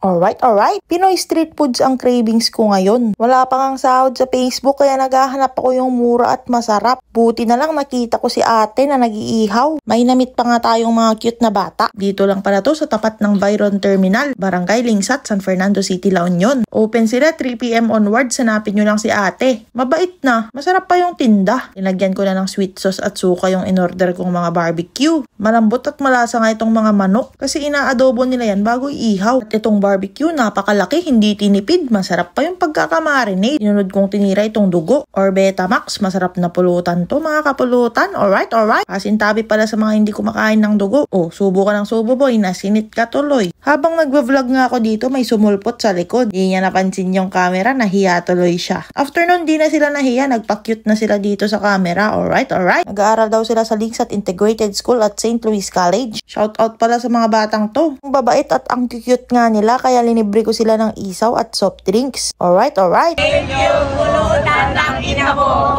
Alright. Pinoy street foods ang cravings ko ngayon. Wala pa ngang sahod sa Facebook kaya naghahanap ako yung mura at masarap. Buti na lang nakita ko si ate na nag-iihaw. May namit pa nga tayong mga cute na bata. Dito lang pala to sa tapat ng Byron Terminal, Barangay Lingsat, San Fernando City, La Union. Open sila 3 PM onwards, hanapin nyo lang si ate. Mabait na, masarap pa yung tinda. Linagyan ko na ng sweet sauce at suka yung in-order kong mga barbecue. Malambot at malasa nga itong mga manok kasi inaadobo nila yan bago iihaw. At itong barbecue, napakalaki, hindi tinipid, masarap pa yung pagkakamarinate. Inunod kong tinira itong dugo or Betamax, masarap na pulutan to mga kapulutan. Alright. Kasintabi pala sa mga hindi kumakain ng dugo. Subo ka ng subo boy, nasinit ka tuloy. Habang nagva-vlog nga ako dito, may sumulpot sa likod. Di niya napansin yung camera, nahiya tuloy siya. After nun, di na sila nahiya, nagpa-cute na sila dito sa camera. Alright. Nag-aaral daw sila sa Lingsat Integrated School at St. Louis College. Shoutout pala sa mga batang to. Ang babait at ang cute nga nila, kaya linibre ko sila ng isaw at soft drinks. Alright. Thank you, pulutan ng ina mo.